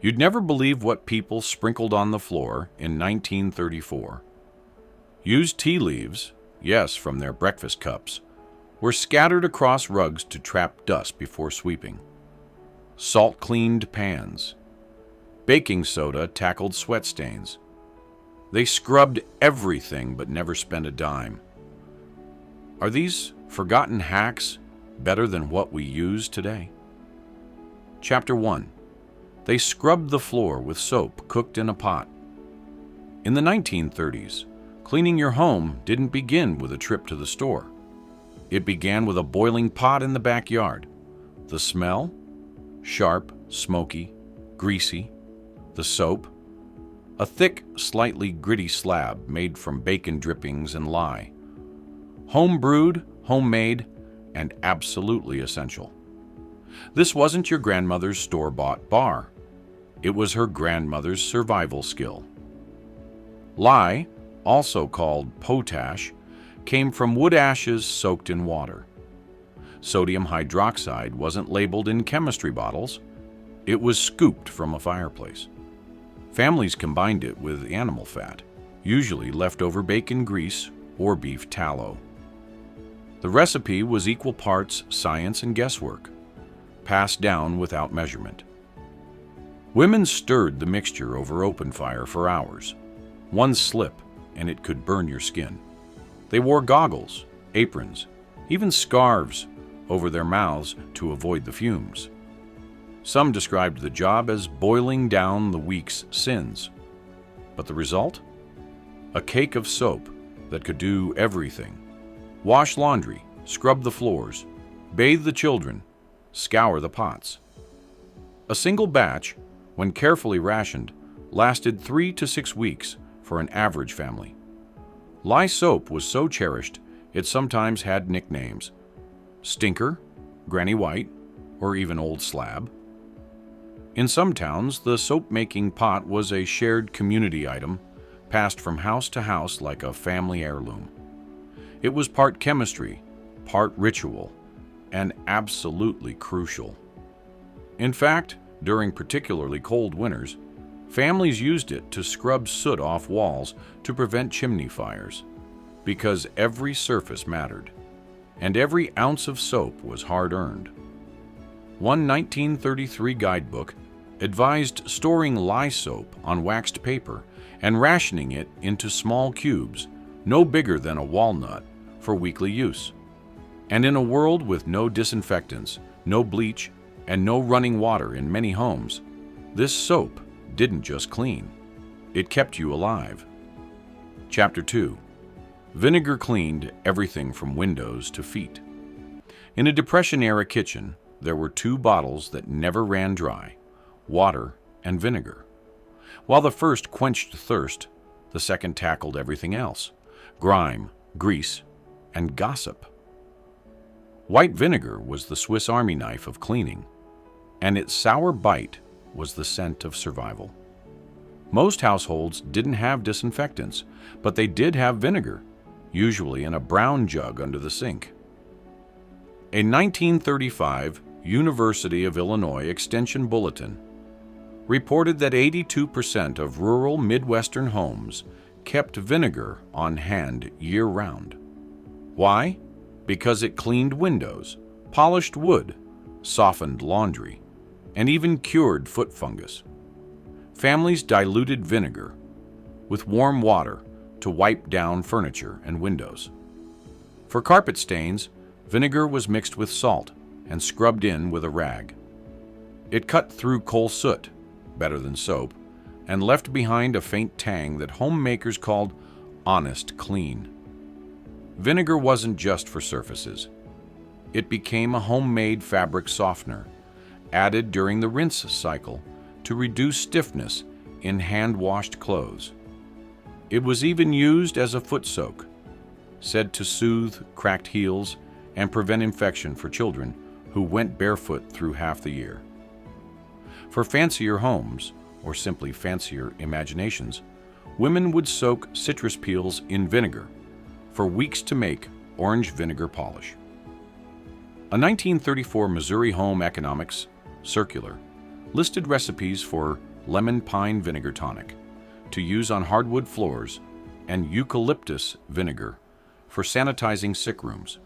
You'd never believe what people sprinkled on the floor in 1934. Used tea leaves, yes, from their breakfast cups, were scattered across rugs to trap dust before sweeping. Salt-cleaned pans. Baking soda tackled sweat stains. They scrubbed everything but never spent a dime. Are these forgotten hacks better than what we use today? Chapter 1. They scrubbed the floor with soap cooked in a pot. In the 1930s, cleaning your home didn't begin with a trip to the store. It began with a boiling pot in the backyard. The smell? Sharp, smoky, greasy. The soap? A thick, slightly gritty slab made from bacon drippings and lye. Home-brewed, homemade, and absolutely essential. This wasn't your grandmother's store-bought bar. It was her grandmother's survival skill. Lye, also called potash, came from wood ashes soaked in water. Sodium hydroxide wasn't labeled in chemistry bottles. It was scooped from a fireplace. Families combined it with animal fat, usually leftover bacon grease or beef tallow. The recipe was equal parts science and guesswork, passed down without measurement. Women stirred the mixture over open fire for hours. One slip, and it could burn your skin. They wore goggles, aprons, even scarves over their mouths to avoid the fumes. Some described the job as boiling down the week's sins. But the result? A cake of soap that could do everything. Wash laundry, scrub the floors, bathe the children, scour the pots. A single batch, when carefully rationed, lasted 3 to 6 weeks for an average family. Lye soap was so cherished, it sometimes had nicknames: Stinker, Granny White, or even Old Slab. In some towns, the soap-making pot was a shared community item, passed from house to house like a family heirloom. It was part chemistry, part ritual, and absolutely crucial. In fact, during particularly cold winters, families used it to scrub soot off walls to prevent chimney fires, because every surface mattered, and every ounce of soap was hard-earned. One 1933 guidebook advised storing lye soap on waxed paper and rationing it into small cubes, no bigger than a walnut, for weekly use. And in a world with no disinfectants, no bleach, and no running water in many homes, this soap didn't just clean, it kept you alive. Chapter 2. Vinegar cleaned everything from windows to feet. In a Depression-era kitchen, there were 2 bottles that never ran dry: water and vinegar. While the first quenched thirst, the second tackled everything else: grime, grease, and gossip. White vinegar was the Swiss Army knife of cleaning, and its sour bite was the scent of survival. Most households didn't have disinfectants, but they did have vinegar, usually in a brown jug under the sink. A 1935 University of Illinois Extension Bulletin reported that 82% of rural Midwestern homes kept vinegar on hand year-round. Why? Because it cleaned windows, polished wood, softened laundry, and even cured foot fungus. Families diluted vinegar with warm water to wipe down furniture and windows. For carpet stains, vinegar was mixed with salt and scrubbed in with a rag. It cut through coal soot, better than soap, and left behind a faint tang that homemakers called honest clean. Vinegar wasn't just for surfaces. It became a homemade fabric softener, added during the rinse cycle to reduce stiffness in hand-washed clothes. It was even used as a foot soak, said to soothe cracked heels and prevent infection for children who went barefoot through half the year. For fancier homes, or simply fancier imaginations, women would soak citrus peels in vinegar for weeks to make orange vinegar polish. A 1934 Missouri Home Economics circular listed recipes for lemon pine vinegar tonic to use on hardwood floors, and eucalyptus vinegar for sanitizing sick rooms.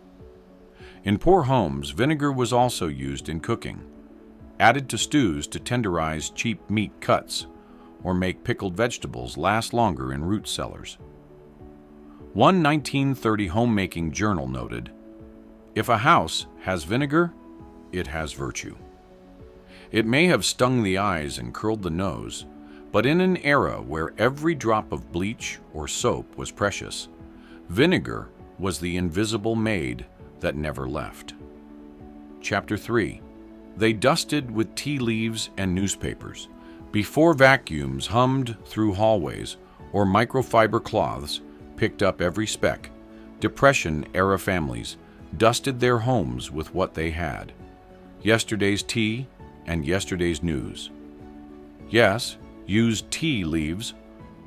In poor homes, vinegar was also used in cooking, added to stews to tenderize cheap meat cuts or make pickled vegetables last longer in root cellars. One 1930 homemaking journal noted, "If a house has vinegar, it has virtue." It may have stung the eyes and curled the nose, but in an era where every drop of bleach or soap was precious, vinegar was the invisible maid that never left. Chapter 3. They dusted with tea leaves and newspapers. Before vacuums hummed through hallways or microfiber cloths picked up every speck, Depression-era families dusted their homes with what they had: yesterday's tea and yesterday's news. Yes, used tea leaves,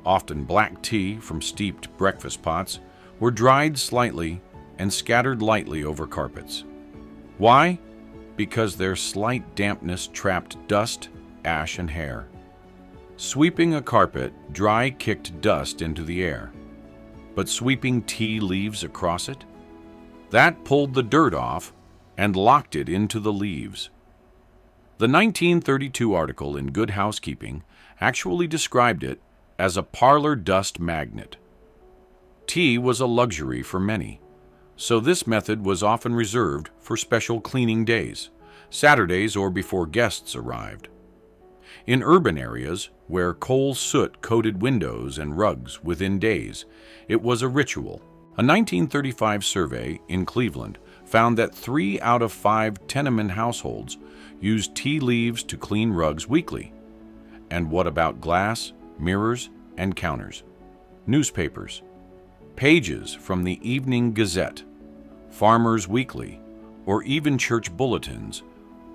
often black tea from steeped breakfast pots, were dried slightly and scattered lightly over carpets. Why? Because their slight dampness trapped dust, ash, and hair. Sweeping a carpet, dry kicked dust into the air. But sweeping tea leaves across it? That pulled the dirt off and locked it into the leaves. The 1932 article in Good Housekeeping actually described it as a parlor dust magnet. Tea was a luxury for many, so this method was often reserved for special cleaning days, Saturdays or before guests arrived. In urban areas, where coal soot coated windows and rugs within days, it was a ritual. A 1935 survey in Cleveland found that 3 out of 5 tenement households used tea leaves to clean rugs weekly. And what about glass, mirrors, and counters? Newspapers. Pages from the Evening Gazette, Farmers Weekly, or even church bulletins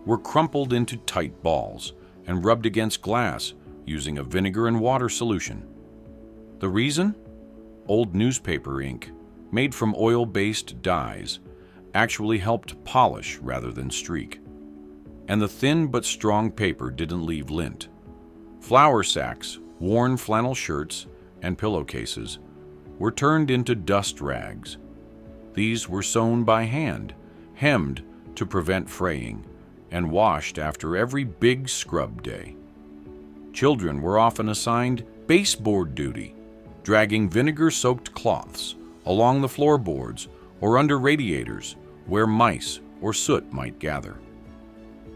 were crumpled into tight balls and rubbed against glass using a vinegar and water solution. The reason? Old newspaper ink, made from oil-based dyes, actually helped polish rather than streak. And the thin but strong paper didn't leave lint. Flour sacks, worn flannel shirts, and pillowcases were turned into dust rags. These were sewn by hand, hemmed to prevent fraying, and washed after every big scrub day. Children were often assigned baseboard duty, dragging vinegar-soaked cloths along the floorboards or under radiators where mice or soot might gather.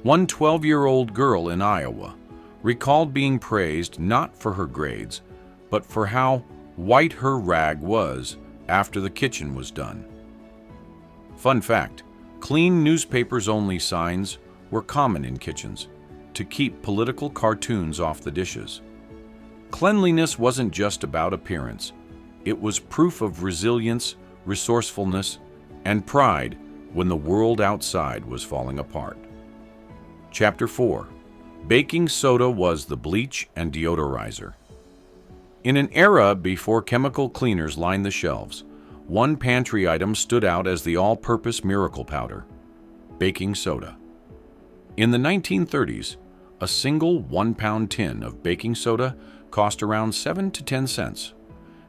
One 12-year-old girl in Iowa recalled being praised not for her grades, but for how white her rag was after the kitchen was done. Fun fact, clean newspapers-only signs were common in kitchens to keep political cartoons off the dishes. Cleanliness wasn't just about appearance. It was proof of resilience, resourcefulness, and pride when the world outside was falling apart. Chapter 4. Baking soda was the bleach and deodorizer. In an era before chemical cleaners lined the shelves, one pantry item stood out as the all-purpose miracle powder: baking soda. In the 1930s, a single 1-pound tin of baking soda cost around 7 to 10 cents,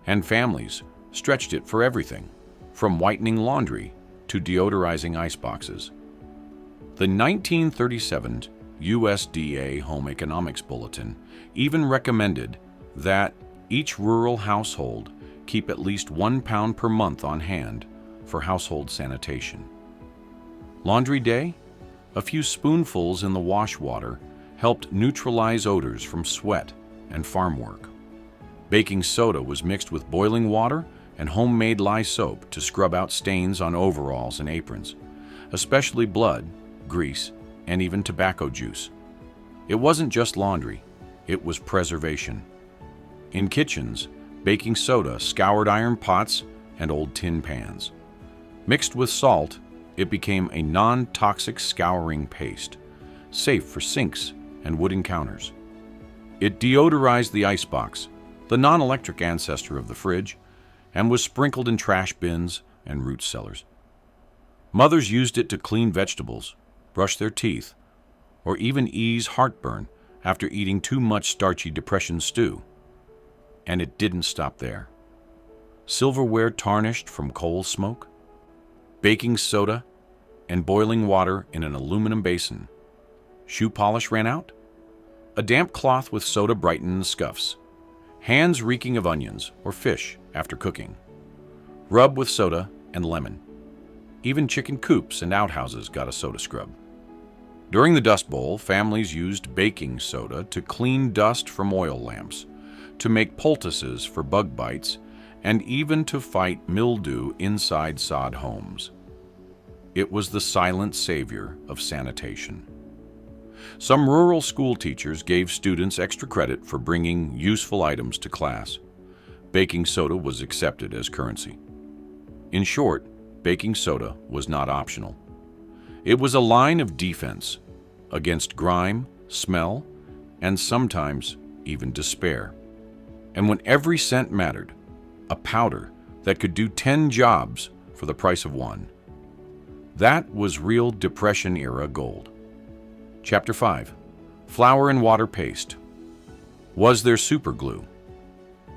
and families stretched it for everything, from whitening laundry to deodorizing iceboxes. The 1937 USDA Home Economics Bulletin even recommended that each rural household keep at least 1 pound per month on hand for household sanitation. Laundry day? A few spoonfuls in the wash water helped neutralize odors from sweat and farm work. Baking soda was mixed with boiling water and homemade lye soap to scrub out stains on overalls and aprons, especially blood, grease, and even tobacco juice. It wasn't just laundry, it was preservation. In kitchens, baking soda scoured iron pots and old tin pans. Mixed with salt, it became a non-toxic scouring paste, safe for sinks and wooden counters. It deodorized the icebox, the non-electric ancestor of the fridge, and was sprinkled in trash bins and root cellars. Mothers used it to clean vegetables, brush their teeth, or even ease heartburn after eating too much starchy depression stew. And it didn't stop there. Silverware tarnished from coal smoke, baking soda, and boiling water in an aluminum basin. Shoe polish ran out? A damp cloth with soda brightened the scuffs. Hands reeking of onions or fish after cooking. Rub with soda and lemon. Even chicken coops and outhouses got a soda scrub. During the Dust Bowl, families used baking soda to clean dust from oil lamps, to make poultices for bug bites, and even to fight mildew inside sod homes. It was the silent savior of sanitation. Some rural school teachers gave students extra credit for bringing useful items to class. Baking soda was accepted as currency. In short, baking soda was not optional. It was a line of defense against grime, smell, and sometimes even despair. And when every cent mattered, a powder that could do 10 jobs for the price of one. That was real Depression-era gold. Chapter 5. Flour and water paste. Was there super glue?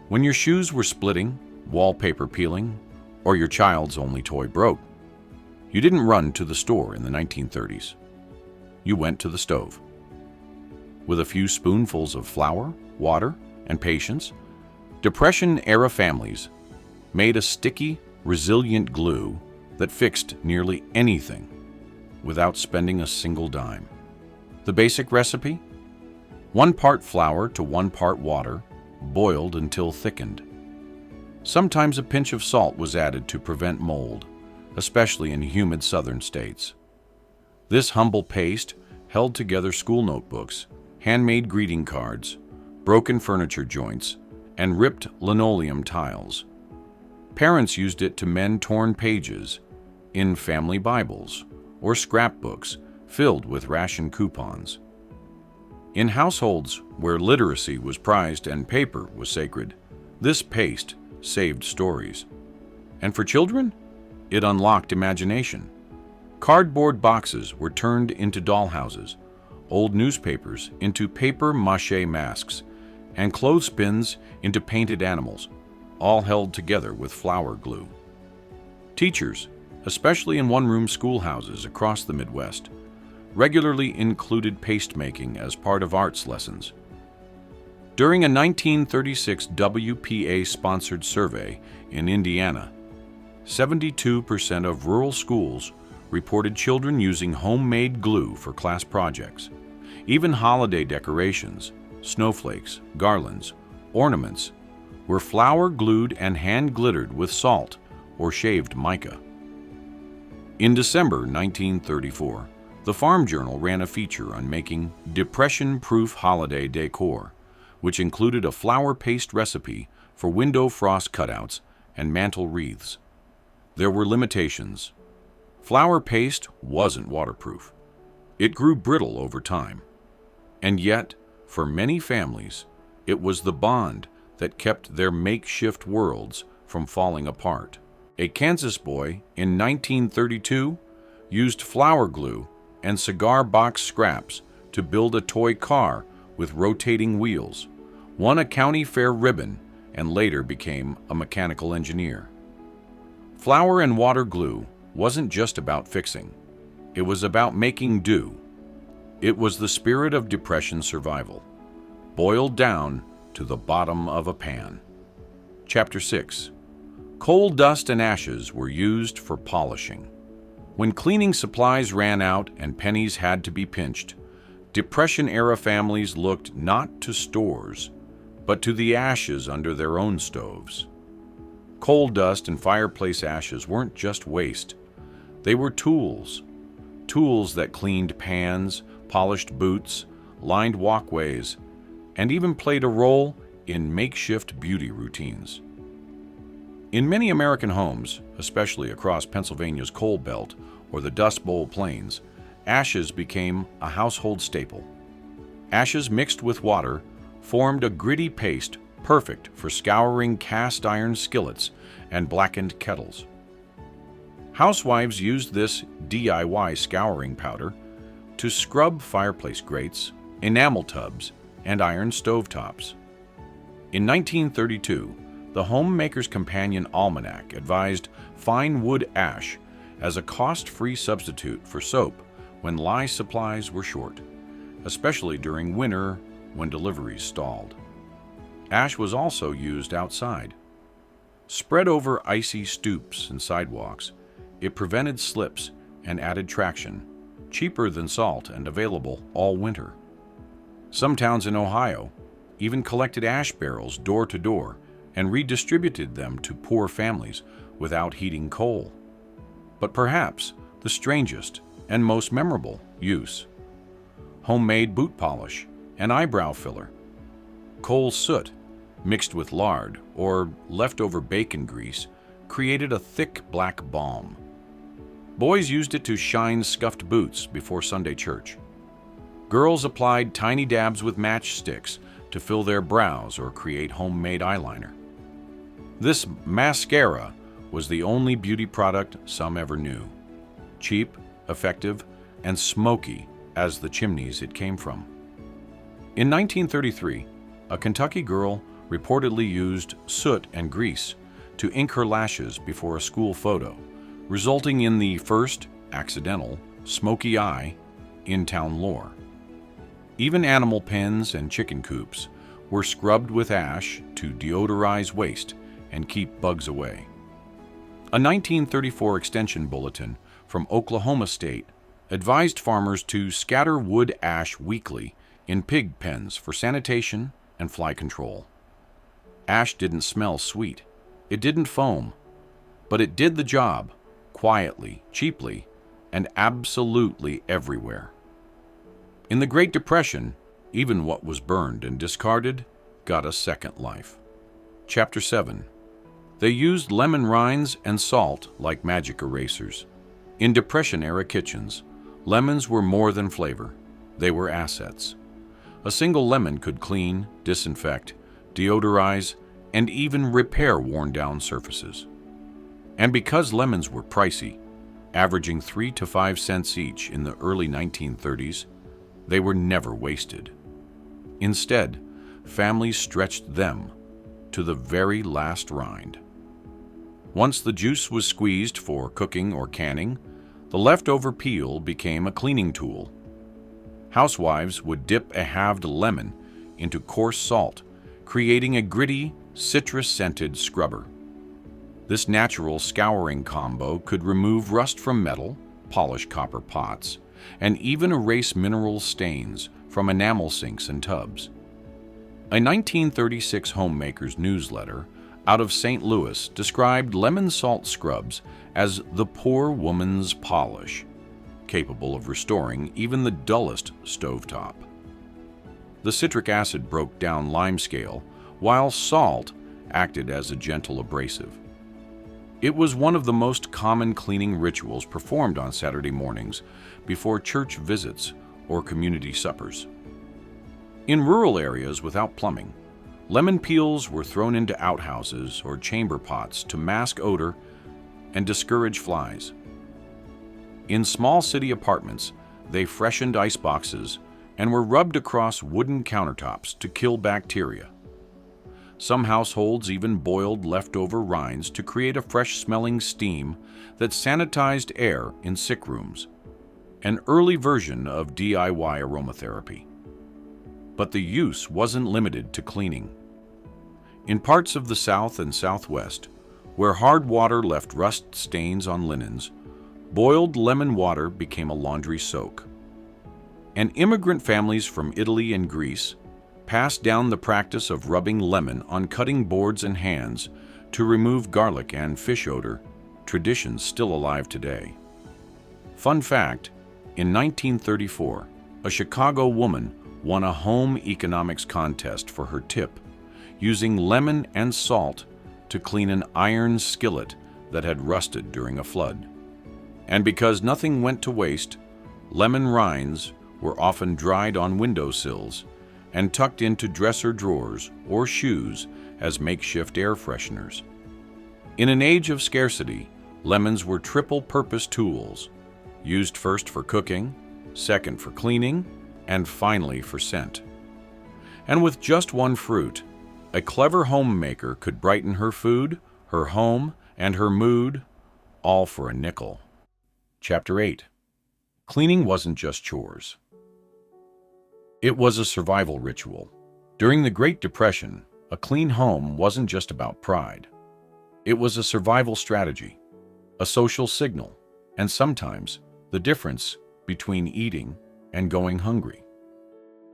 When your shoes were splitting, wallpaper peeling, or your child's only toy broke, you didn't run to the store in the 1930s. You went to the stove. With a few spoonfuls of flour, water, and patience, Depression-era families made a sticky, resilient glue that fixed nearly anything without spending a single dime. The basic recipe? 1 part flour to 1 part water, boiled until thickened. Sometimes a pinch of salt was added to prevent mold, especially in humid southern states. This humble paste held together school notebooks, handmade greeting cards, broken furniture joints, and ripped linoleum tiles. Parents used it to mend torn pages in family Bibles or scrapbooks filled with ration coupons. In households where literacy was prized and paper was sacred, this paste saved stories. And for children, it unlocked imagination. Cardboard boxes were turned into dollhouses, old newspapers into paper-mache masks, and clothespins into painted animals, all held together with flour glue. Teachers, especially in one-room schoolhouses across the Midwest, regularly included paste making as part of arts lessons. During a 1936 WPA-sponsored survey in Indiana, 72% of rural schools reported children using homemade glue for class projects. Even holiday decorations, snowflakes, garlands, ornaments, were flour glued and hand glittered with salt or shaved mica. In December 1934, the Farm Journal ran a feature on making depression-proof holiday decor, which included a flour paste recipe for window frost cutouts and mantel wreaths. There were limitations. Flour paste wasn't waterproof. It grew brittle over time. And yet, for many families, it was the bond that kept their makeshift worlds from falling apart. A Kansas boy in 1932 used flour glue and cigar box scraps to build a toy car with rotating wheels, won a county fair ribbon, and later became a mechanical engineer. Flour and water glue wasn't just about fixing. It was about making do. It was the spirit of Depression survival, boiled down to the bottom of a pan. Chapter 6. Coal dust and ashes were used for polishing. When cleaning supplies ran out and pennies had to be pinched, Depression-era families looked not to stores, but to the ashes under their own stoves. Coal dust and fireplace ashes weren't just waste. They were tools. Tools that cleaned pans, polished boots, lined walkways, and even played a role in makeshift beauty routines. In many American homes, especially across Pennsylvania's coal belt or the Dust Bowl plains, ashes became a household staple. Ashes mixed with water formed a gritty paste perfect for scouring cast iron skillets and blackened kettles. Housewives used this DIY scouring powder to scrub fireplace grates, enamel tubs, and iron stovetops. In 1932, the Homemaker's Companion Almanac advised fine wood ash as a cost-free substitute for soap when lye supplies were short, especially during winter when deliveries stalled. Ash was also used outside. Spread over icy stoops and sidewalks, it prevented slips and added traction, cheaper than salt and available all winter. Some towns in Ohio even collected ash barrels door to door and redistributed them to poor families without heating coal. But perhaps the strangest and most memorable use: homemade boot polish and eyebrow filler. Coal soot mixed with lard or leftover bacon grease created a thick black balm. Boys used it to shine scuffed boots before Sunday church. Girls applied tiny dabs with matchsticks to fill their brows or create homemade eyeliner. This mascara was the only beauty product some ever knew. Cheap, effective, and smoky as the chimneys it came from. In 1933, a Kentucky girl reportedly used soot and grease to ink her lashes before a school photo, resulting in the first accidental smoky eye in town lore. Even animal pens and chicken coops were scrubbed with ash to deodorize waste and keep bugs away. A 1934 extension bulletin from Oklahoma State advised farmers to scatter wood ash weekly in pig pens for sanitation and fly control. Ash didn't smell sweet, it didn't foam, but it did the job quietly, cheaply, and absolutely everywhere. In the Great Depression, even what was burned and discarded got a second life. Chapter 7. They used lemon rinds and salt like magic erasers. In Depression-era kitchens, lemons were more than flavor. They were assets. A single lemon could clean, disinfect, deodorize, and even repair worn-down surfaces. And because lemons were pricey, averaging 3 to 5 cents each in the early 1930s, they were never wasted. Instead, families stretched them to the very last rind. Once the juice was squeezed for cooking or canning, the leftover peel became a cleaning tool. Housewives would dip a halved lemon into coarse salt, creating a gritty, citrus-scented scrubber. This natural scouring combo could remove rust from metal, polish copper pots, and even erase mineral stains from enamel sinks and tubs. A 1936 homemaker's newsletter out of St. Louis described lemon salt scrubs as the poor woman's polish, capable of restoring even the dullest stovetop. The citric acid broke down limescale, while salt acted as a gentle abrasive. It was one of the most common cleaning rituals performed on Saturday mornings before church visits or community suppers. In rural areas without plumbing, lemon peels were thrown into outhouses or chamber pots to mask odor and discourage flies. In small city apartments, they freshened iceboxes and were rubbed across wooden countertops to kill bacteria. Some households even boiled leftover rinds to create a fresh-smelling steam that sanitized air in sick rooms, an early version of DIY aromatherapy. But the use wasn't limited to cleaning. In parts of the South and Southwest, where hard water left rust stains on linens, boiled lemon water became a laundry soak. And immigrant families from Italy and Greece passed down the practice of rubbing lemon on cutting boards and hands to remove garlic and fish odor, traditions still alive today. Fun fact, in 1934, a Chicago woman won a home economics contest for her tip, using lemon and salt to clean an iron skillet that had rusted during a flood. And because nothing went to waste, lemon rinds were often dried on windowsills and tucked into dresser drawers or shoes as makeshift air fresheners. In an age of scarcity, lemons were triple-purpose tools, used first for cooking, second for cleaning, and finally for scent. And with just one fruit, a clever homemaker could brighten her food, her home, and her mood, all for a nickel. Chapter 8. Cleaning wasn't just chores. It was a survival ritual. During the Great Depression, a clean home wasn't just about pride. It was a survival strategy, a social signal, and sometimes the difference between eating and going hungry.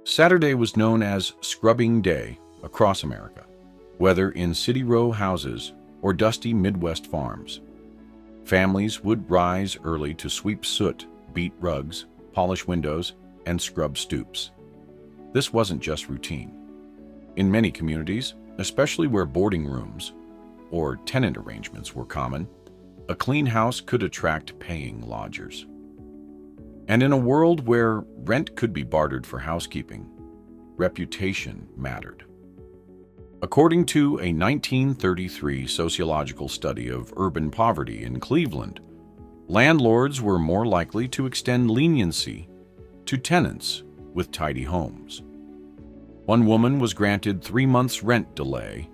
Saturday was known as Scrubbing Day across America, whether in city row houses or dusty Midwest farms. Families would rise early to sweep soot, beat rugs, polish windows, and scrub stoops. This wasn't just routine. In many communities, especially where boarding rooms or tenant arrangements were common, a clean house could attract paying lodgers. And in a world where rent could be bartered for housekeeping, reputation mattered. According to a 1933 sociological study of urban poverty in Cleveland, landlords were more likely to extend leniency to tenants with tidy homes. One woman was granted 3 months' rent delay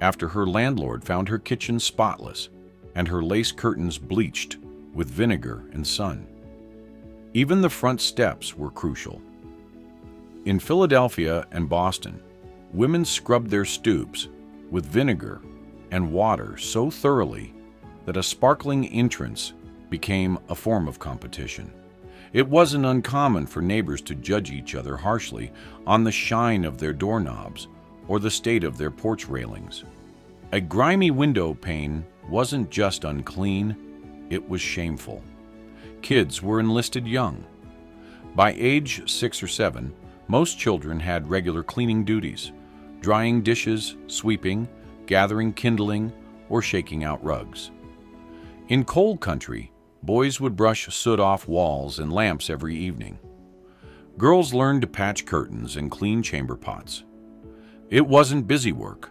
after her landlord found her kitchen spotless and her lace curtains bleached with vinegar and sun. Even the front steps were crucial. In Philadelphia and Boston, women scrubbed their stoops with vinegar and water so thoroughly that a sparkling entrance became a form of competition. It wasn't uncommon for neighbors to judge each other harshly on the shine of their doorknobs or the state of their porch railings. A grimy window pane wasn't just unclean, it was shameful. Kids were enlisted young. By age 6 or 7, most children had regular cleaning duties, drying dishes, sweeping, gathering kindling, or shaking out rugs. In coal country, boys would brush soot off walls and lamps every evening. Girls learned to patch curtains and clean chamber pots. It wasn't busy work,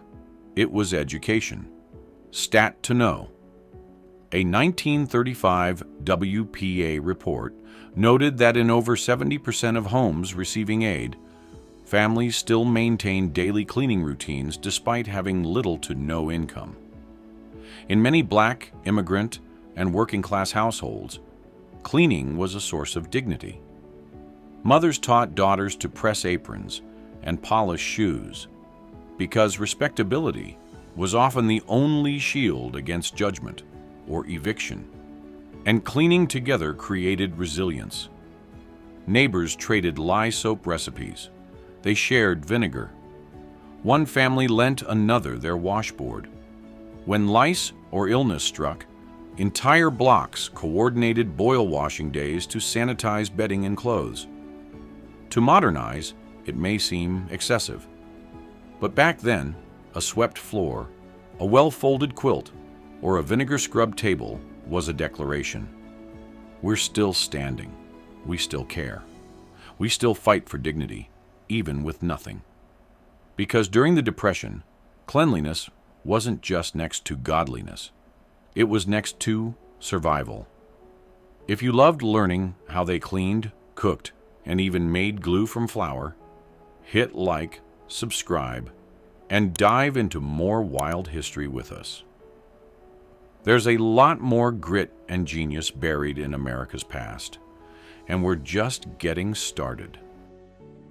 it was education. Stat to know. A 1935 WPA report noted that in over 70% of homes receiving aid, families still maintained daily cleaning routines despite having little to no income. In many Black, immigrant, and working-class households, cleaning was a source of dignity. Mothers taught daughters to press aprons and polish shoes because respectability was often the only shield against judgment or eviction, and cleaning together created resilience. Neighbors traded lye soap recipes. They shared vinegar. One family lent another their washboard. When lice or illness struck, entire blocks coordinated boil washing days to sanitize bedding and clothes. To modernize, it may seem excessive, but back then, a swept floor, a well-folded quilt, or a vinegar-scrubbed table was a declaration. We're still standing. We still care. We still fight for dignity, even with nothing. Because during the Depression, cleanliness wasn't just next to godliness. It was next to survival. If you loved learning how they cleaned, cooked, and even made glue from flour, hit like, subscribe, and dive into more wild history with us. There's a lot more grit and genius buried in America's past, and we're just getting started.